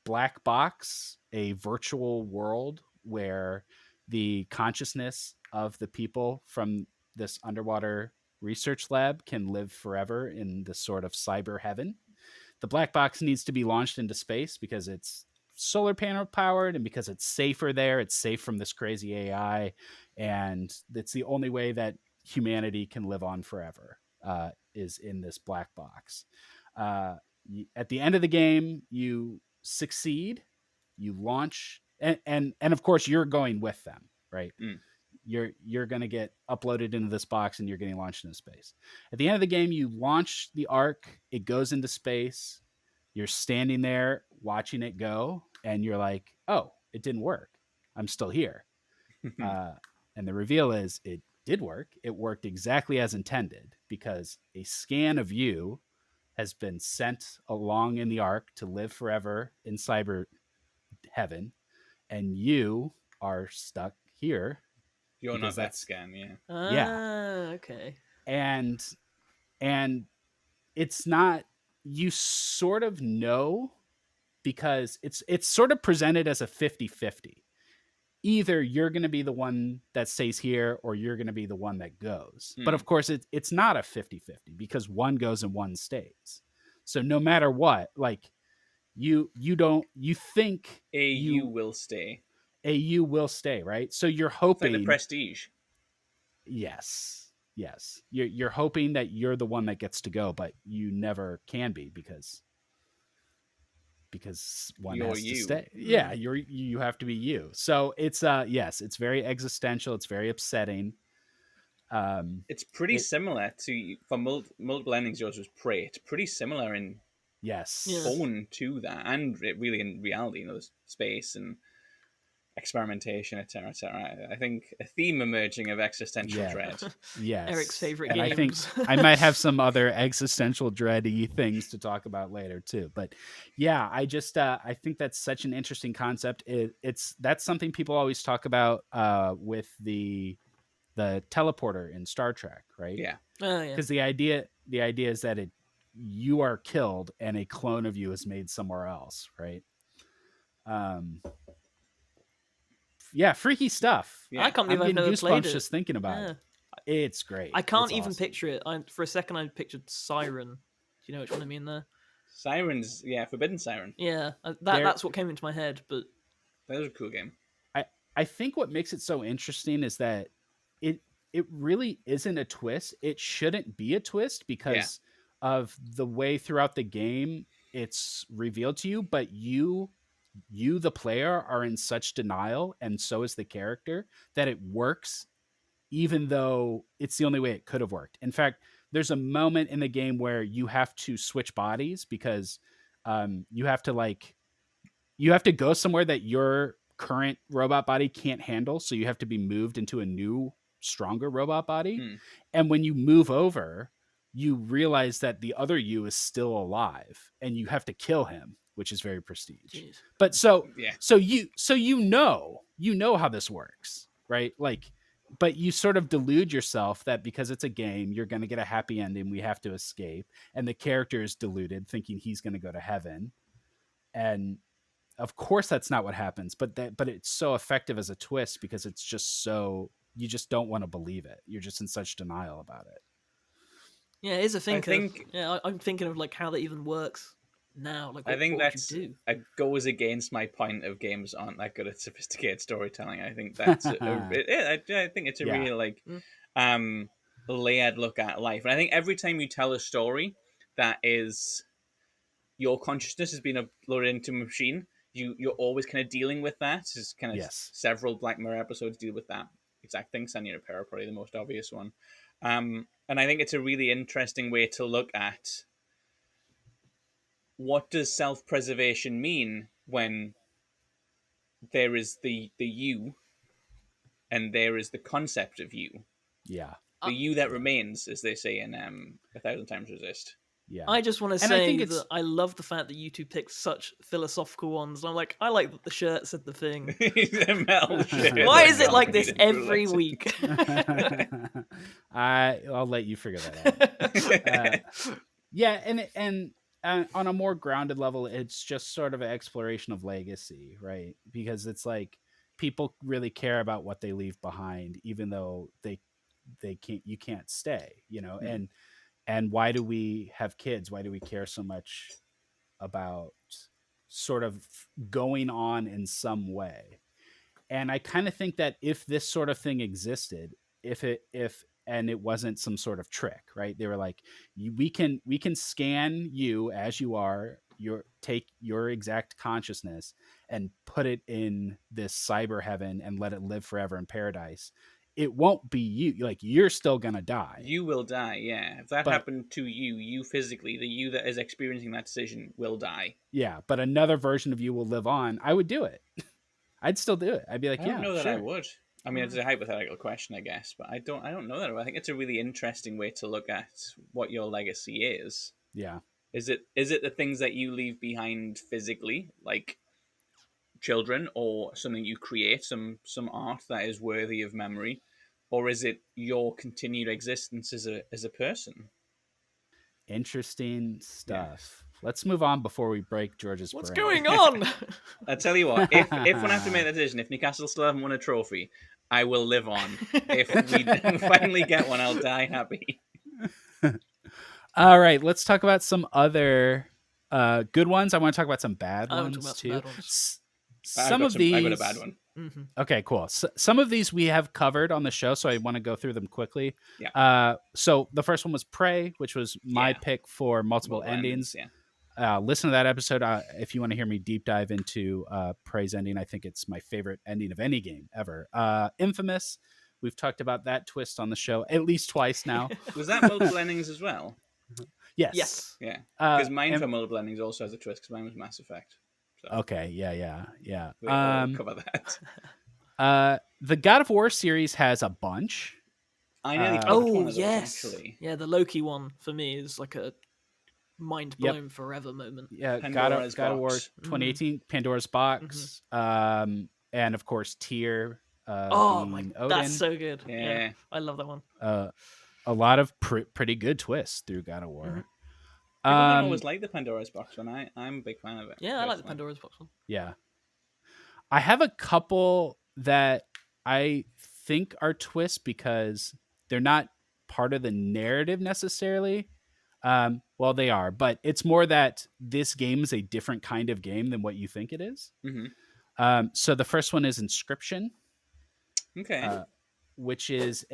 black box, a virtual world where the consciousness of the people from this underwater research lab can live forever in this sort of cyber heaven. The black box needs to be launched into space because it's solar panel powered and because it's safer there. It's safe from this crazy AI, and it's the only way that humanity can live on forever, is in this black box. At the end of the game, you succeed, you launch, and of course you're going with them, right? You're going to get uploaded into this box and you're getting launched into space. At the end of the game, you launch the Ark, it goes into space, you're standing there watching it go, and you're like, oh, it didn't work, I'm still here. And the reveal is it did work. It worked exactly as intended, because a scan of you has been sent along in the Ark to live forever in cyber heaven, and you are stuck here. You're because not that that's scam, yeah. Ah, okay. And it's not, you sort of know, because it's sort of presented as a 50-50. Either you're going to be the one that stays here or you're going to be the one that goes. But of course it's not a 50-50, because one goes and one stays. So no matter what, like you think You will stay. you will stay, right? So you're hoping, It's like the Prestige. yes, you're hoping that you're the one that gets to go, but you never can be, because one You're has to you. stay. Yeah, you have to be you. So it's yes, it's very existential, it's very upsetting. It's pretty similar to, for multiple endings, yours was Prey. It's pretty similar in Yes. Yeah. tone to that, and it really in reality, there's space and experimentation, etc., etc. I think a theme emerging of existential dread. Yes. Eric's favorite and games. I think I might have some other existential dready things to talk about later too. But yeah, I just I think that's such an interesting concept. That's something people always talk about with the teleporter in Star Trek, right? Yeah. Oh yeah. Because the idea is that you are killed and a clone of you is made somewhere else, right? Yeah, freaky stuff. Yeah. I can't I'm believe I've getting never played goosebumps it. just thinking about Yeah. it. It's great. I can't It's even awesome. picture it. For a second, I pictured Siren. Do you know which one I mean there? Sirens, yeah, Forbidden Siren. Yeah, There- that's what came into my head. But That was a cool game. I think what makes it so interesting is that it really isn't a twist. It shouldn't be a twist because of the way throughout the game it's revealed to you, but you the player are in such denial, and so is the character, that it works even though it's the only way it could have worked. In fact, there's a moment in the game where you have to switch bodies because you have to go somewhere that your current robot body can't handle, so you have to be moved into a new, stronger robot body. And when you move over, you realize that the other you is still alive, and you have to kill him, which is very prestige. jeez. But so Yeah. you know how this works, right? Like, but you sort of delude yourself that because it's a game, you're going to get a happy ending. We have to escape, and the character is deluded, thinking he's going to go to heaven, and of course that's not what happens. But it's so effective as a twist because it's just so, you just don't want to believe it. You're just in such denial about it. Yeah, it is a thinker. think- Yeah, I'm thinking of like how that even works now? Like, I think what would that's you do? goes against my point of games aren't that good at sophisticated storytelling. I think that's I think it's a Yeah. really like Mm. layered look at life, and I think every time you tell a story that is your consciousness has been uploaded into a machine, you're always kind of dealing with that. There's kind of Yes. several Black Mirror episodes deal with that exact thing. San Junipero probably the most obvious one, and I think it's a really interesting way to look at what does self-preservation mean when there is the you and there is the concept of you, Yeah. the you that remains, as they say in A Thousand Times Resist. Yeah. I just want to And I say think it's- that I love the fact that you two picked such philosophical ones. I'm like, I like that the shirt said the thing. The metal shit. Why is it Metal like this shit. every week? I'll let you figure that out. Yeah, and on a more grounded level, it's just sort of an exploration of legacy, right? Because it's like people really care about what they leave behind, even though they can't, you can't stay, you know. And why do we have kids? Why do we care so much about sort of going on in some way? And I kind of think that if this sort of thing existed, if and it wasn't some sort of trick, right? They were like, we can scan you as you are, take your exact consciousness and put it in this cyber heaven and let it live forever in paradise. It won't be you. Like, you're still gonna die. You will die, yeah. If that happened to you physically, the you that is experiencing that decision will die. Yeah, but another version of you will live on. I would do it. I'd still do it. I'd be like, I don't know that sure. I would. I mean, it's a hypothetical question, I guess, but I don't know that. I think it's a really interesting way to look at what your legacy is. Yeah. Is it the things that you leave behind physically, like children, or something you create, some art that is worthy of memory, or is it your continued existence as a person? Interesting stuff. Let's move on before we break George's What's brain. going on? I tell you what, if when I have to make that decision, if Newcastle still haven't won a trophy, I will live on. If we finally get one, I'll die happy. All right, let's talk about some other good ones. I want to talk about some bad I want to ones talk about too. bad ones. Some of these, I got a bad one. Mm-hmm. Okay, cool. So, some of these we have covered on the show, so I want to go through them quickly. Yeah. So the first one was Prey, which was my Yeah. pick for multiple endings. Yeah. Listen to that episode if you want to hear me deep dive into Prey's ending. I think it's my favorite ending of any game ever. Infamous. We've talked about that twist on the show at least twice now. Was that multiple endings as well? Yes. Yes. Yeah. Because mine and- for multiple endings also has a twist, because mine was Mass Effect. So Okay. Yeah. we'll cover that. The God of War series has a bunch. I nearly picked Oh one of those, yes, actually. yeah. The Loki one for me is like a mind blown forever moment. Yeah, Pandora's God of War Box. 2018, Pandora's Box, and of course Tyr. Oh being my, Odin. that's so good. Yeah. I love that one. A lot of pretty good twists through God of War. Mhm. I don't always like the Pandora's Box one. I'm a big fan of it. Yeah, I like the personally. Pandora's Box one. Yeah, I have a couple that I think are twists because they're not part of the narrative necessarily. Well, they are, but it's more that this game is a different kind of game than what you think it is. Mhm. So the first one is Inscription. Okay. Which is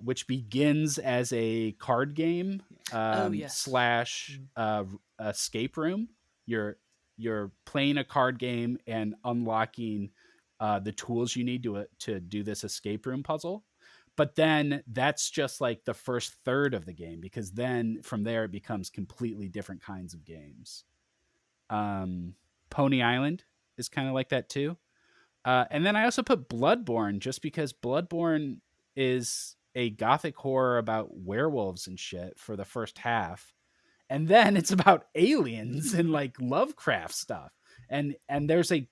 which begins as a card game yes. / escape room. You're playing a card game and unlocking the tools you need to do this escape room puzzle. But then that's just like the first third of the game, because then from there it becomes completely different kinds of games. Pony Island is kind of like that too. And then I also put Bloodborne, just because Bloodborne is a gothic horror about werewolves and shit for the first half. And then it's about aliens and like Lovecraft stuff. And there's a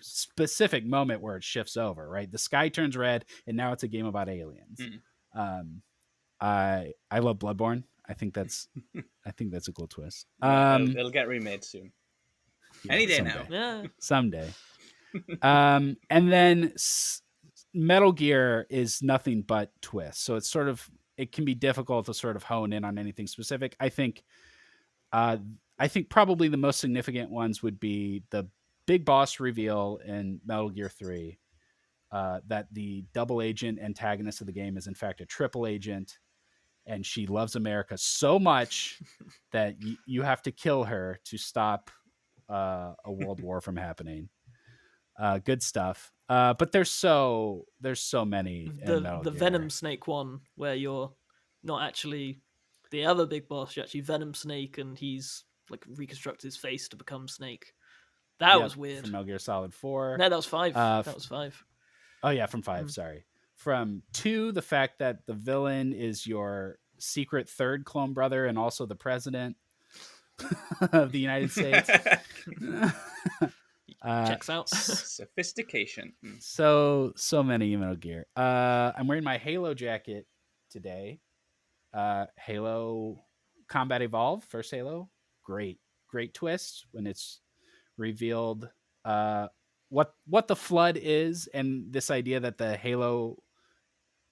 specific moment where it shifts over, right? The sky turns red and now it's a game about aliens. I love Bloodborne. I think that's a cool twist. It'll get remade soon. Any day someday. now. Yeah. Someday. And then Metal Gear is nothing but twists. So it can be difficult to sort of hone in on anything specific. I think I think probably the most significant ones would be the big boss reveal in Metal Gear 3, that the double agent antagonist of the game is in fact a triple agent, and she loves America so much that you have to kill her to stop a world war from happening. Good stuff. But there's so many in Metal The Gear. Venom Snake one, where you're not actually the other big boss, you're actually Venom Snake, and he's like reconstructs his face to become Snake. That was weird. From Metal Gear Solid 4. No, that was 5. That was 5. Oh yeah, from 5. Sorry. From 2, the fact that the villain is your secret third clone brother and also the president of the United States. Checks out. Sophistication. So many Metal Gear. I'm wearing my Halo jacket today. Halo Combat Evolved, first Halo. Great twist when it's revealed what the Flood is, and this idea that the Halo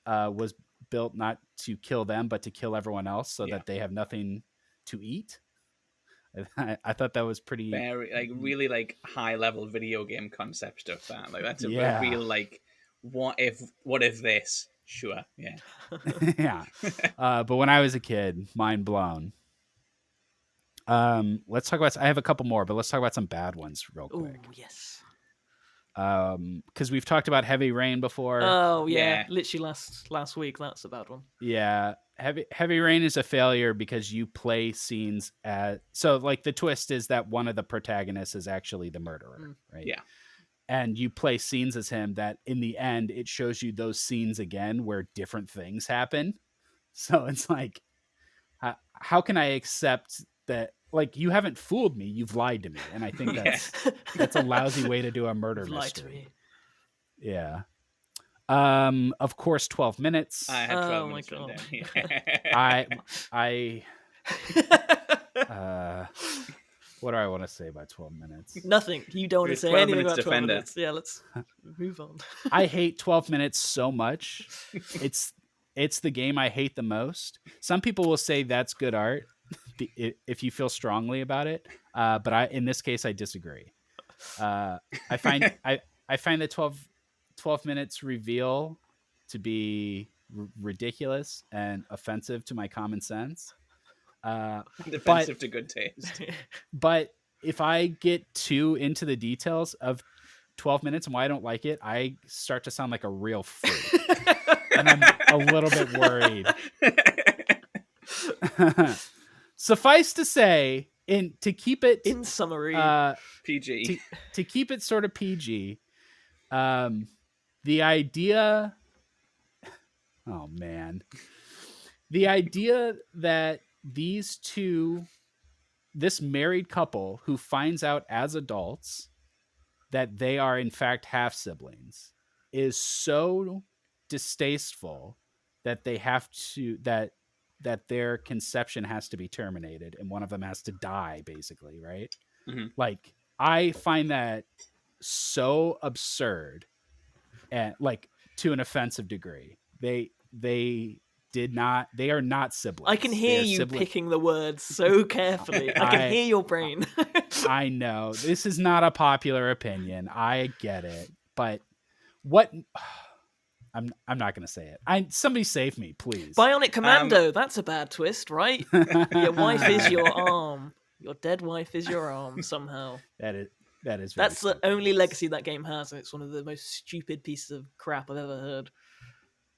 was built not to kill them but to kill everyone else, so that they have nothing to eat. I thought that was pretty very really high level video game concept stuff. That's a real what if this? Sure, yeah. Yeah. But when I was a kid, mind blown. Let's talk about. I have a couple more, but let's talk about some bad ones real quick. Oh yes. Because we've talked about Heavy Rain before. Oh yeah, literally last week. That's a bad one. Yeah, Heavy Rain is a failure because you play scenes so the twist is that one of the protagonists is actually the murderer, right? Yeah. And you play scenes as him that in the end it shows you those scenes again where different things happen. So it's like, how can I accept that? Like, you haven't fooled me, you've lied to me, and I think that's a lousy way to do a murder mystery. Yeah. Of course, 12 minutes. I had 12 minutes. My God. What do I want to say about 12 minutes? Nothing. You don't want to say anything about 12 minutes. Yeah, let's move on. I hate 12 minutes so much. It's the game I hate the most. Some people will say that's good art if you feel strongly about it, but in this case I disagree. I find the 12 minutes reveal to be ridiculous and offensive to my common sense. Offensive to good taste. But if I get too into the details of 12 minutes and why I don't like it, I start to sound like a real freak. And I'm a little bit worried. Suffice to say, to keep it in summary, PG. To keep it sort of PG, the idea. Oh man, the idea that this married couple who finds out as adults that they are in fact half siblings is so distasteful that they have to that their conception has to be terminated and one of them has to die, basically, right? Mm-hmm. Like, I find that so absurd and to an offensive degree. They are not siblings. I can hear you picking the words so carefully. I can hear your brain. I know this is not a popular opinion. I get it, but what? I'm not going to say it. Somebody save me, please. Bionic Commando. That's a bad twist, right? Your wife is your arm. Your dead wife is your arm somehow. That is. That's the only legacy that game has, and it's one of the most stupid pieces of crap I've ever heard.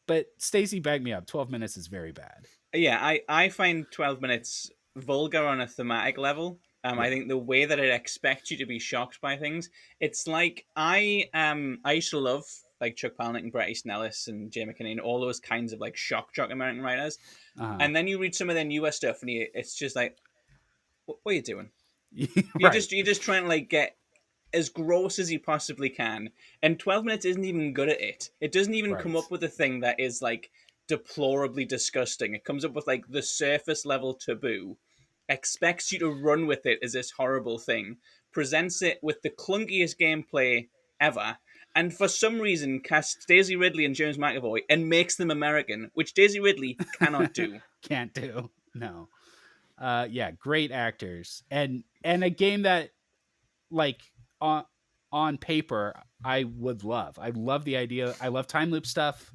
But Stacey, back me up. 12 minutes is very bad. Yeah, I find 12 minutes vulgar on a thematic level. I think the way that it expects you to be shocked by things, it's like I used to love Chuck Palahniuk and Bret Easton Ellis and Jay McKinney, all those kinds of shock jock American writers. Uh-huh. And then you read some of their newer stuff, and it's just like, what are you doing? Right. You're just trying to get as gross as you possibly can. And 12 minutes isn't even good at it. It doesn't even come up with a thing that is deplorably disgusting. It comes up with the surface level taboo, expects you to run with it as this horrible thing, presents it with the clunkiest gameplay ever, and for some reason casts Daisy Ridley and James McAvoy and makes them American, which Daisy Ridley cannot do. Can't do. No. Yeah, great actors, and a game that, like, on paper, I would love. I love the idea. I love time loop stuff.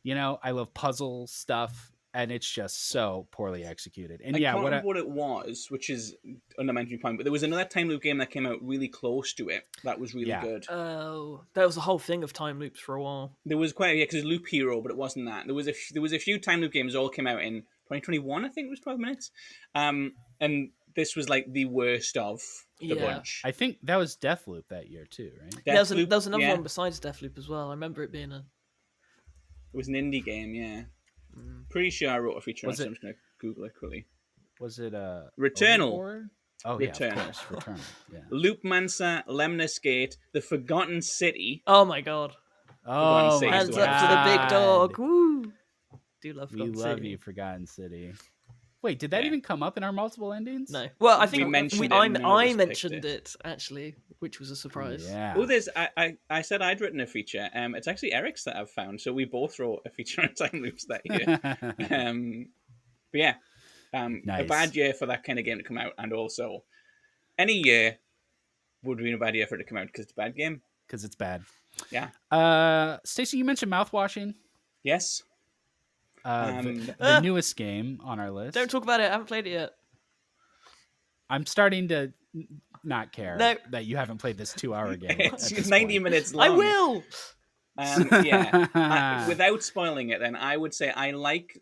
I love puzzle stuff, and it's just so poorly executed. And I yeah, can't remember what it was, which is an elementary point, but there was another time loop game that came out really close to it that was really Yeah. good. Oh, that was a whole thing of time loops for a while. There was quite because Loop Hero, but it wasn't that. There was a few time loop games all came out in 2021. I think it was 12 minutes, and this was like the worst of the Yeah. bunch. I think that was Deathloop that year too, right? There was Deathloop, another yeah. one besides Deathloop as well. I remember it being a. It was an indie game, yeah. Mm. Pretty sure I wrote a feature on Was it, it- so I'm just going to Google it quickly. Was it Returnal. Overboard? Oh Returnal. yeah, of course, Returnal. Yeah. Loopmancer, Lemnis Gate, The Forgotten City. Oh my god! Oh City my is Hands the up to the big God. dog! Woo! Do love We Forgotten love City. you, Forgotten City. Wait, did that Yeah. even come up in our multiple endings? No, well, I think mentioned it and none of us I picked mentioned it. it actually, which was a surprise. Yeah. Oh, there's. I said I'd written a feature. It's actually Eric's that I've found. So we both wrote a feature on time loops that year. But yeah, a Nice. bad year for that kind of game to come out, and also any year would be a bad year for it to come out because it's a bad game. Because it's bad. Yeah. Stacey, you mentioned mouthwashing. Yes. The newest game on our list. Don't talk about it. I haven't played it yet. I'm starting to not care No. that you haven't played this 2-hour game. at It's this 90 point. minutes long. I will. Yeah. Without spoiling it, then I would say I like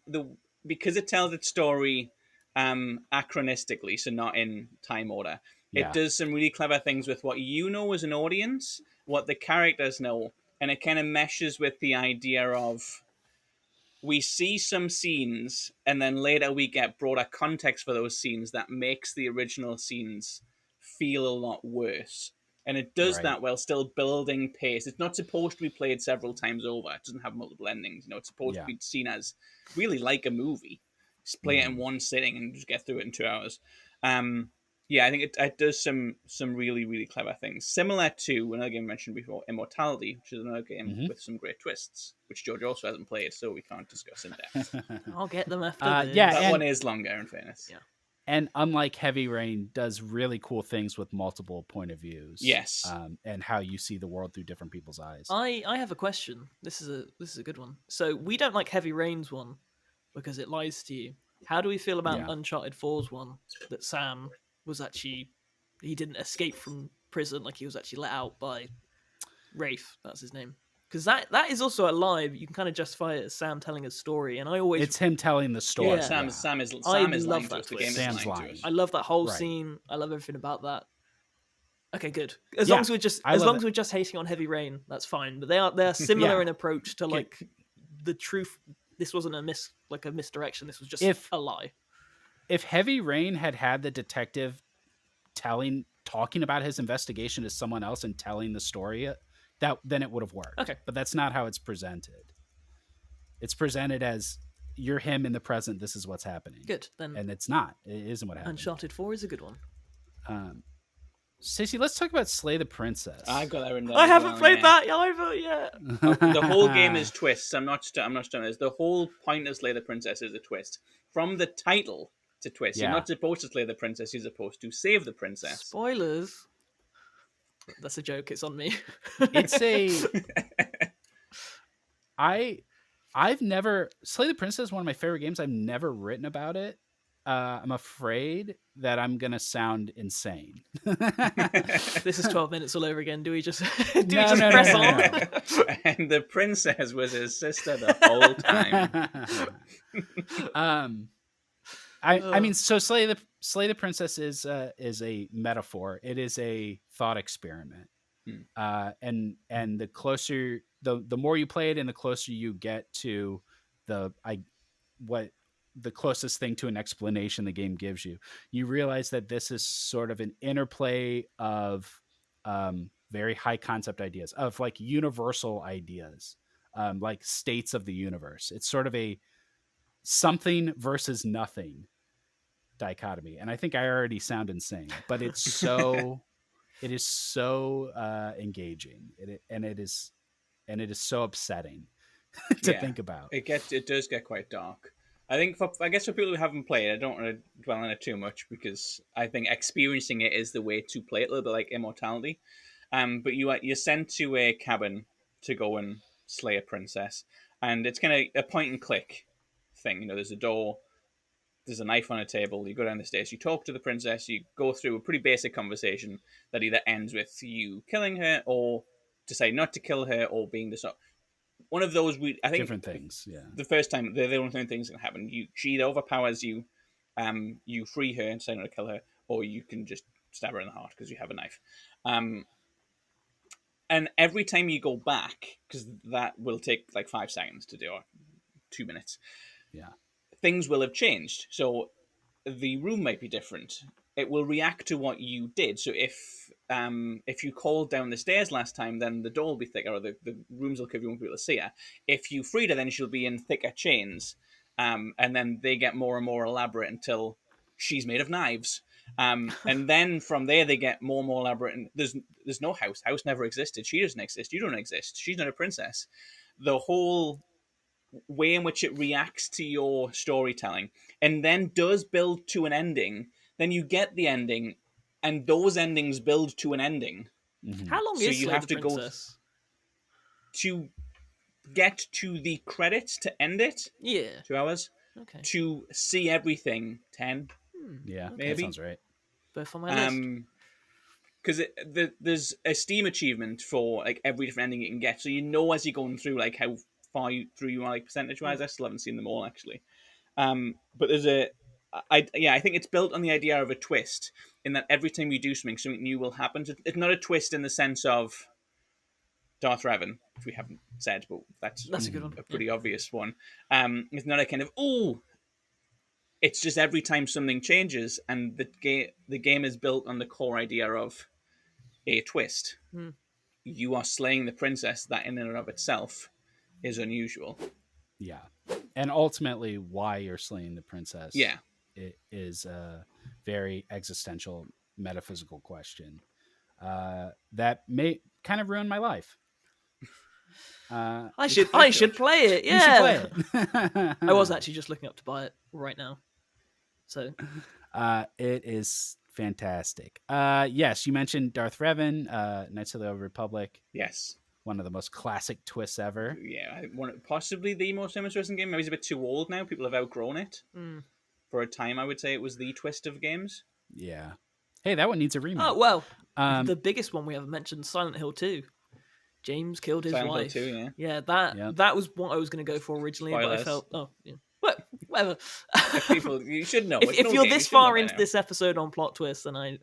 because it tells its story achronistically, so not in time order. Yeah. It does some really clever things with what you know as an audience, what the characters know, and it kind of meshes with the idea of we see some scenes and then later we get broader context for those scenes that makes the original scenes feel a lot worse. And it does Right. that while still building pace. It's not supposed to be played several times over. It doesn't have multiple endings. It's supposed to be seen as really like a movie. Just play it in one sitting and just get through it in 2 hours. Yeah, I think it does some really, really clever things. Similar to another game I mentioned before, Immortality, which is another game with some great twists, which George also hasn't played, so we can't discuss in depth. I'll get them after this. yeah, That and- one is longer, in fairness. Yeah. And unlike Heavy Rain, does really cool things with multiple point of views. Yes. And how you see the world through different people's eyes. I have a question. This is a good one. So we don't like Heavy Rain's one because it lies to you. How do we feel about Yeah. Uncharted 4's one that Sam was actually he didn't escape from prison, like he was actually let out by Rafe, that's his name. Because that is also a lie, but you can kind of justify it as Sam telling a story, and I always It's him telling the story. Yeah. Sam is I lying love to that us. The twist. game is Sam's lying to lying. us. I love that whole Right. scene. I love everything about that. Okay, good. As Yeah, long as we're just I as love long it. as we're just hating on Heavy Rain, that's fine. But they're similar Yeah. in approach to like the truth. This wasn't a misdirection. This was just If- a lie. If Heavy Rain had the detective talking about his investigation to someone else and telling the story, then it would have worked. Okay. But that's not how it's presented. It's presented as you're him in the present. This is what's happening. Good. Then And it's not. It isn't what happened. Uncharted 4 is a good one. Stacey, let's talk about Slay the Princess. I've got that written down. I as haven't well, played yeah. that either yet. The whole game is twists. I'm not starting this. The whole point of Slay the Princess is a twist. From the title to twist. Yeah. You're not supposed to slay the princess. You're supposed to save the princess. Spoilers. That's a joke. It's on me. It's a I've never Slay the Princess is one of my favorite games. I've never written about it. I'm afraid that I'm gonna sound insane. This is 12 minutes all over again. Do we just No, no, press no, on? no. And the princess was his sister the whole time. I mean, so Slay the Princess is a metaphor. It is a thought experiment. And the closer the more you play it, and the closer you get to the closest thing to an explanation the game gives you, you realize that this is sort of an interplay of very high concept ideas, of like universal ideas, like states of the universe. It's sort of a something versus nothing dichotomy. And I think I already sound insane, but it's so it is so engaging. It is so upsetting to Yeah. think about. It does get quite dark. I think I guess for people who haven't played, I don't want to dwell on it too much because I think experiencing it is the way to play it, a little bit like Immortality. But you're sent to a cabin to go and slay a princess, and it's kind of a point and click thing. There's a door, there's a knife on a table. You go down the stairs, you talk to the princess, you go through a pretty basic conversation that either ends with you killing her or decide not to kill her or being one of those. I think different things. Yeah. The first time, the only things that can happen. She either overpowers you, you free her and decide not to kill her, or you can just stab her in the heart because you have a knife. And every time you go back, because that will take like 5 seconds to do, or 2 minutes. Yeah. Things will have changed. So the room might be different. It will react to what you did. So if you called down the stairs last time, then the door will be thicker, or the rooms will cover, you won't be able to see her. If you freed her, then she'll be in thicker chains, and then they get more and more elaborate until she's made of knives. And then from there they get more and more elaborate. And there's no house. House never existed. She doesn't exist. You don't exist. She's not a princess. The whole way in which it reacts to your storytelling and then does build to an ending, then you get the ending, and those endings build to an ending. Mm-hmm. How long is Slay the Princess? To get to the credits to end it, 2 hours. Okay. To see everything, 10. Yeah, maybe. That sounds right. Both on my list. Because there's a Steam achievement for like every different ending you can get, so as you're going through like how far through you are, like percentage wise. I still haven't seen them all actually. But there's I think it's built on the idea of a twist, in that every time you do something new will happen. It's not a twist in the sense of Darth Revan, which we haven't said, but that's a good one. A pretty obvious one. It's not a kind of it's just every time something changes, and the game is built on the core idea of a twist. You are slaying the princess. That in and of itself is unusual. Yeah. And ultimately why you're slaying the princess. Yeah. It is a very existential metaphysical question that may kind of ruin my life. I should play it. Yeah. You should play it. I was actually just looking up to buy it right now. So it is fantastic. Yes, you mentioned Darth Revan, Knights of the Old Republic. Yes. One of the most classic twists ever. Yeah, possibly the most famous wrestling game. Maybe it's a bit too old now. People have outgrown it. For a time, I would say it was the twist of games. Yeah. Hey, that one needs a remake. Oh, well, the biggest one we ever mentioned, Silent Hill 2. James killed his wife. Hill 2, yeah. Yeah, that was what I was going to go for originally, Spoilers. but I felt, whatever. People, you should know. If you're this far into this episode on plot twists, then I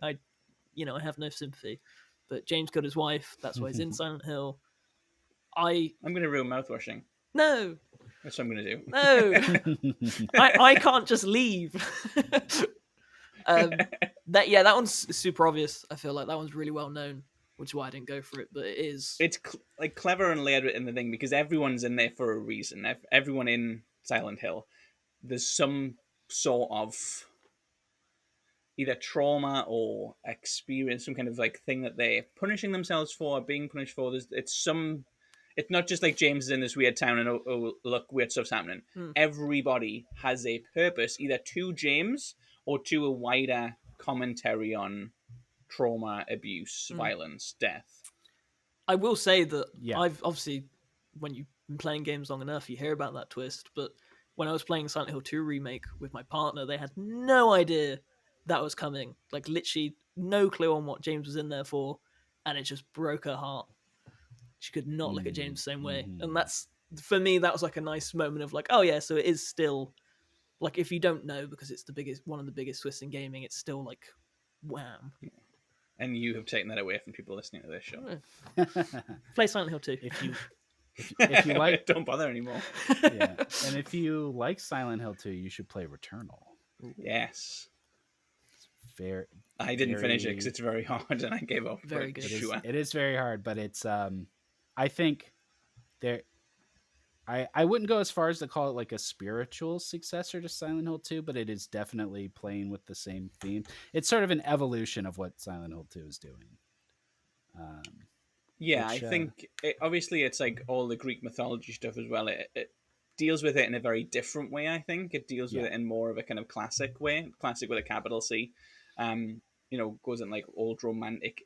have no sympathy. But James killed his wife. That's why he's in Silent Hill. I'm going to ruin mouthwashing. No. That's what I'm going to do. No. I can't just leave. That one's super obvious. I feel like that one's really well known, which is why I didn't go for it. But it is. It's like clever and layered in the thing because everyone's in there for a reason. Everyone in Silent Hill, there's some sort of either trauma or experience, some kind of like thing that they're punishing themselves for, being punished for. It's not just like James is in this weird town and oh look, weird stuff's happening. Everybody has a purpose, either to James or to a wider commentary on trauma, abuse, violence, death. I will say that Yeah. I've obviously, when you've been playing games long enough, you hear about that twist. But when I was playing Silent Hill 2 Remake with my partner, they had no idea that was coming. Like, literally no clue on what James was in there for, and it just broke her heart. She could not look at James the same way. And that's, for me, that was like a nice moment of like, oh yeah, so it is still, like, if you don't know, because it's one of the biggest twists in gaming, it's still like, wham. And you have taken that away from people listening to this show. Play Silent Hill 2. If you like, don't bother anymore. Yeah. And if you like Silent Hill 2, you should play Returnal. Yes. I didn't finish it because it's very hard and I gave up. Very good. It is very hard, but it's I think there I wouldn't go as far as to call it like a spiritual successor to Silent Hill 2, but it is definitely playing with the same theme. It's sort of an evolution of what Silent Hill 2 is doing. I think obviously it's like all the Greek mythology stuff as well. deals with it in a very different way. I think it deals with Yeah. it in more of a kind of classic way, classic with a capital C. Goes in like old romantic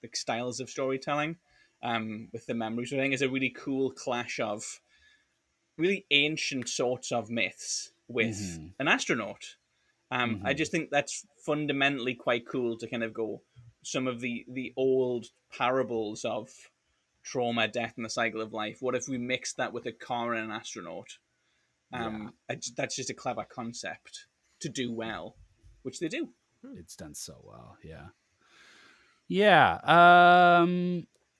like styles of storytelling, with the memories. I think it's a really cool clash of really ancient sorts of myths with an astronaut. I just think that's fundamentally quite cool to kind of go some of the old parables of trauma, death, and the cycle of life. What if we mixed that with a car and an astronaut? That's just a clever concept to do well, which they do. It's done so well. Yeah.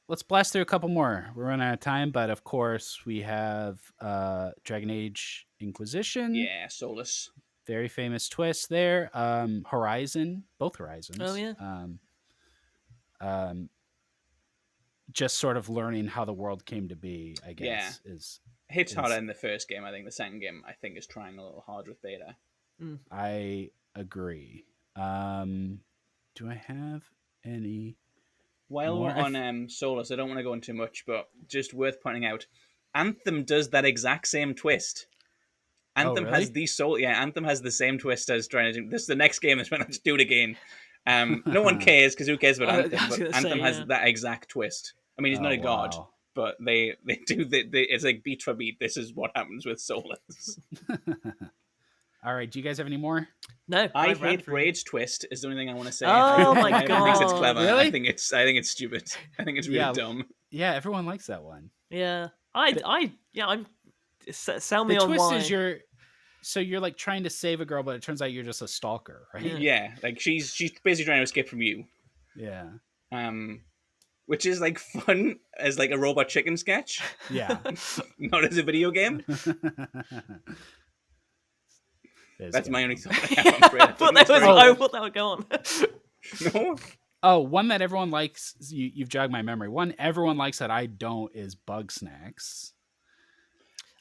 Let's blast through a couple more. We're running out of time, but of course we have Dragon Age Inquisition. Yeah, Solus. Very famous twist there. Horizon, both Horizons. Oh yeah. Just sort of learning how the world came to be, I guess, is hits harder in the first game. I think the second game, I think, is trying a little harder with beta. I agree. Do I have any? While we're on Solus, I don't want to go into too much, but just worth pointing out, Anthem does that exact same twist. Anthem really? has Anthem has the same twist as Dragon Age. This is the next game is when I just do it again. No one cares because who cares about Anthem? But Anthem has that exact twist. I mean, he's not a god, but they do. It's like beat for beat. This is what happens with Solus. All right. Do you guys have any more? No, I hate Braid's twist. Is the only thing I want to say. Oh my I think it's God. clever. Really? I think it's stupid. I think it's really dumb. Yeah, everyone likes that one. Yeah, I'm. Sell me The on twist why. is you're like trying to save a girl, but it turns out you're just a stalker, right? Yeah, like she's basically trying to escape from you. Yeah. Which is like fun as like a Robot Chicken sketch, Yeah. not as a video game. That's my only thought. I have on Braid. I thought that would go on. No. Oh, one that everyone likes. You've jogged my memory. One everyone likes that I don't is Bug Snacks.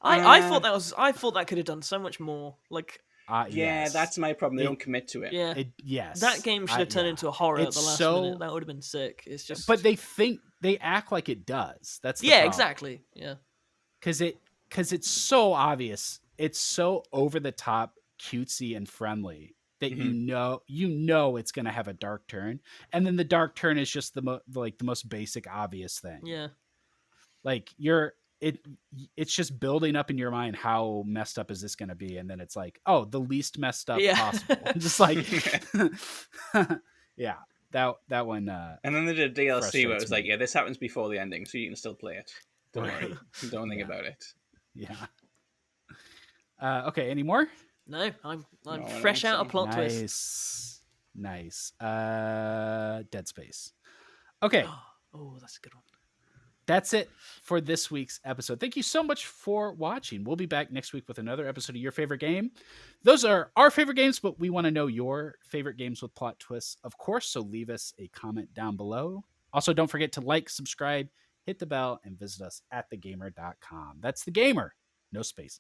I thought that could have done so much more. Like, Yeah, yes. that's my problem. They don't commit to it. yeah, Yes. that game should have turned into a horror at It's the last so- minute. That would have been sick. It's just, But they act like it does. That's the yeah, problem. exactly. Yeah, Because it's so obvious. It's so over the top, cutesy and friendly that you know it's gonna have a dark turn, and then the dark turn is just the most basic obvious thing. yeah. Like it's just building up in your mind how messed up is this gonna be, and then it's like, oh, the least messed up Yeah. possible. Just like yeah, that one. And then they did a DLC where it was Frustrates like, me. yeah, this happens before the ending, so you can still play it. Don't Right. worry. Don't think Yeah. about it. Yeah. Okay. Any more? No, I'm No, I don't fresh think out so. of plot twist. Nice. Dead Space. Okay. Oh, that's a good one. That's it for this week's episode. Thank you so much for watching. We'll be back next week with another episode of Your Favorite Game. Those are our favorite games, but we want to know your favorite games with plot twists, of course. So leave us a comment down below. Also, don't forget to like, subscribe, hit the bell, and visit us at thegamer.com. That's The Gamer. No spaces.